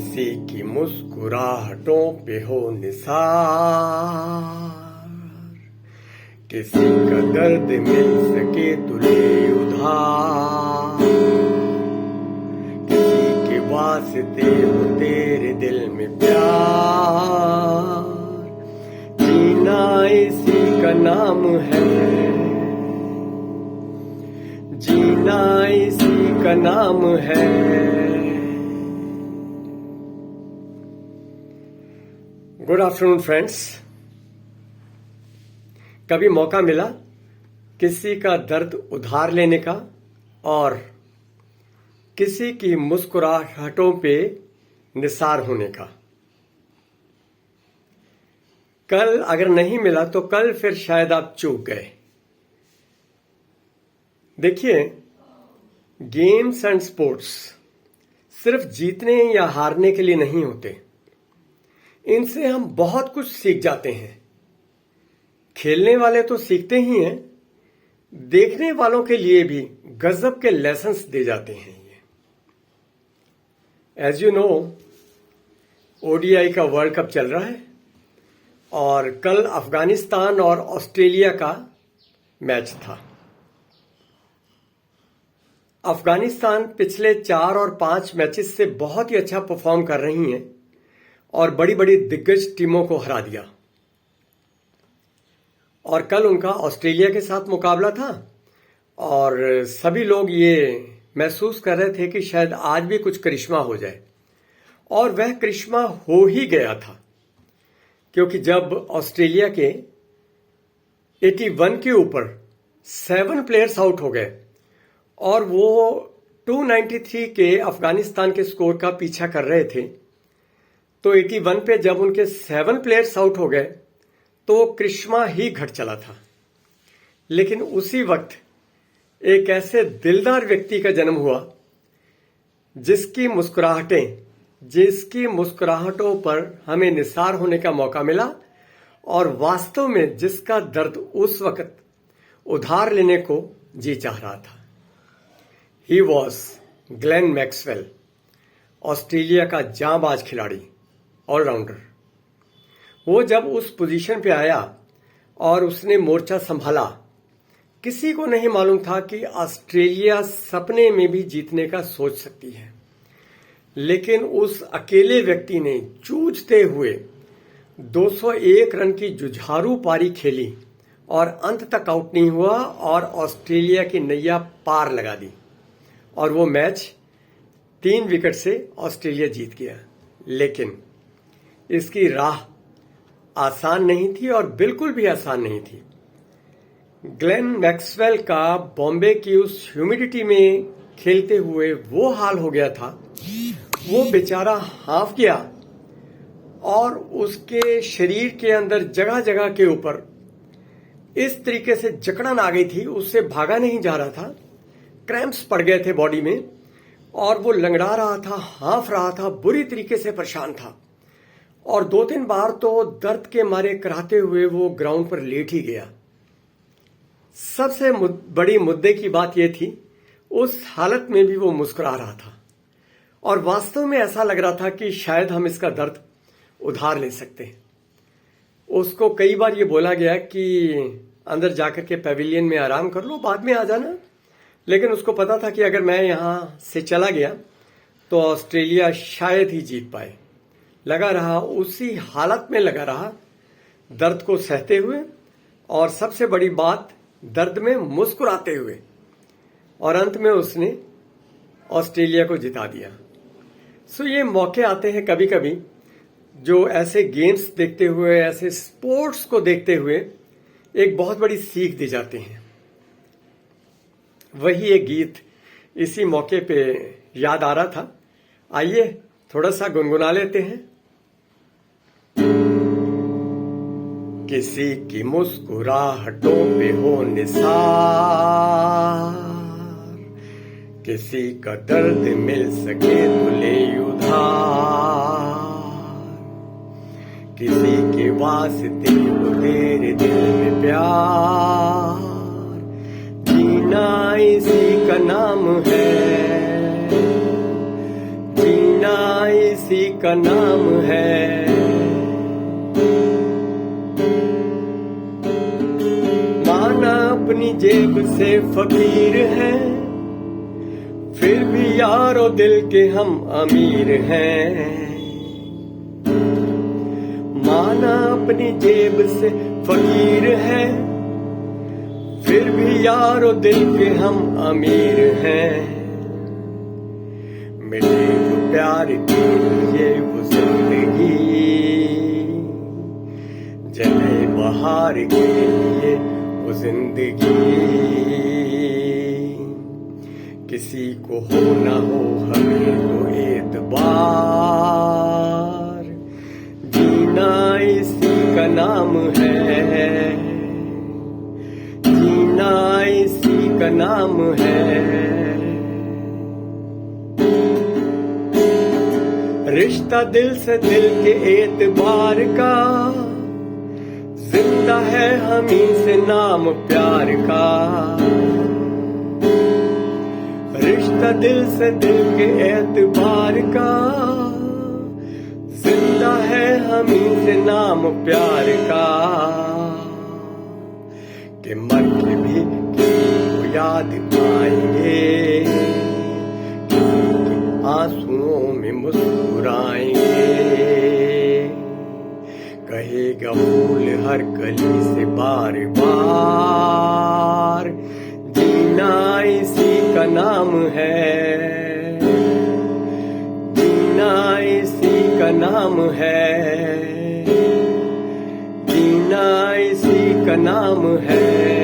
किसी की मुस्कुराहटों पे हो निसार, किसी का दर्द मिल सके तो ले उधार, किसी के वास्ते हो तेरे दिल में प्यार, जीना इसी का नाम है, जीना इसी का नाम है। Good afternoon friends. कभी मौका मिला किसी का दर्द उधार लेने का और किसी की मुस्कुराहटों पे निसार होने का? कल अगर नहीं मिला तो कल फिर शायद आप चूक गए। देखिए, गेम्स एंड स्पोर्ट्स सिर्फ जीतने या हारने के लिए नहीं होते। इनसे हम बहुत कुछ सीख जाते हैं। खेलने वाले तो सीखते ही हैं, देखने वालों के लिए भी गजब के लेसन्स दे जाते हैं ये। एज यू नो, ओडीआई का वर्ल्ड कप चल रहा है और कल अफगानिस्तान और ऑस्ट्रेलिया का मैच था। अफगानिस्तान पिछले 4 और 5 मैचेस से बहुत ही अच्छा परफॉर्म कर रही हैं और बड़ी बड़ी दिग्गज टीमों को हरा दिया। और कल उनका ऑस्ट्रेलिया के साथ मुकाबला था और सभी लोग ये महसूस कर रहे थे कि शायद आज भी कुछ करिश्मा हो जाए, और वह करिश्मा हो ही गया था, क्योंकि जब ऑस्ट्रेलिया के 81 के ऊपर 7 प्लेयर्स आउट हो गए और वो 293 के अफगानिस्तान के स्कोर का पीछा कर रहे थे, तो 81 पे जब उनके 7 प्लेयर्स आउट हो गए तो करिश्मा ही घट चला था। लेकिन उसी वक्त एक ऐसे दिलदार व्यक्ति का जन्म हुआ जिसकी मुस्कुराहटों पर हमें निसार होने का मौका मिला, और वास्तव में जिसका दर्द उस वक्त उधार लेने को जी चाह रहा था। He was Glenn Maxwell, Australia का जांबाज खिलाड़ी, ऑलराउंडर। वो जब उस पोजीशन पे आया और उसने मोर्चा संभाला, किसी को नहीं मालूम था कि ऑस्ट्रेलिया सपने में भी जीतने का सोच सकती है। लेकिन उस अकेले व्यक्ति ने जूझते हुए 201 रन की जुझारू पारी खेली और अंत तक आउट नहीं हुआ और ऑस्ट्रेलिया की नैया पार लगा दी, और वो मैच 3 विकेट से ऑस्ट्रेलिया जीत गया। लेकिन इसकी राह आसान नहीं थी और बिल्कुल भी आसान नहीं थी। ग्लेन मैक्सवेल का बॉम्बे की उस ह्यूमिडिटी में खेलते हुए वो हाल हो गया था। वो बेचारा हाफ गया और उसके शरीर के अंदर जगह जगह के ऊपर इस तरीके से जकड़न आ गई थी, उससे भागा नहीं जा रहा था। क्रैम्प्स पड़ गए थे बॉडी में और वो लंगड़ा रहा था, हाफ रहा था, बुरी तरीके से परेशान था, और 2-3 बार तो दर्द के मारे कराते हुए वो ग्राउंड पर लेट ही गया। सबसे बड़ी मुद्दे की बात यह थी, उस हालत में भी वो मुस्कुरा रहा था और वास्तव में ऐसा लग रहा था कि शायद हम इसका दर्द उधार ले सकते हैं। उसको कई बार ये बोला गया कि अंदर जाकर के पैविलियन में आराम कर लो, बाद में आ जाना। लेकिन उसको पता था कि अगर मैं यहां से चला गया तो ऑस्ट्रेलिया शायद ही जीत पाए। लगा रहा, उसी हालत में लगा रहा, दर्द को सहते हुए, और सबसे बड़ी बात, दर्द में मुस्कुराते हुए, और अंत में उसने ऑस्ट्रेलिया को जिता दिया। सो ये मौके आते हैं कभी कभी जो ऐसे गेम्स देखते हुए, ऐसे स्पोर्ट्स को देखते हुए एक बहुत बड़ी सीख दी जाती हैं। वही एक गीत इसी मौके पे याद आ रहा था। आइए थोड़ा सा गुनगुना लेते हैं। किसी की मुस्कुराहटों पे हो निसार, किसी का दर्द मिल सके तो ले उधार, किसी के वास्ते हो तेरे दिल में प्यार, जीना इसी का नाम है, जीना इसी इसी का नाम है। माना अपनी जेब से फकीर हैं, फिर भी यारो दिल के हम अमीर हैं। माना अपनी जेब से फकीर हैं, फिर भी यारो दिल के हम अमीर हैं। मिले जो प्यार के लिए वो जिंदगी, जले बहार के लिए वो जिंदगी। किसी को हो ना हो हमें तो एतबार, जीना इसी का नाम है, जीना इसी का नाम है। रिश्ता दिल से दिल के एतबार का, जिंदा है हमी से नाम प्यार का। रिश्ता दिल से दिल के एतबार का, जिंदा है हमी से नाम प्यार का। कि मर के भी किसी को याद आएंगे, किसी के आंसुओं में मुस्कुराएंगे। कहेगा फूल हर कली से बार बार, जीना इसी का नाम है, जीना इसी का नाम है, जीना इसी का नाम है।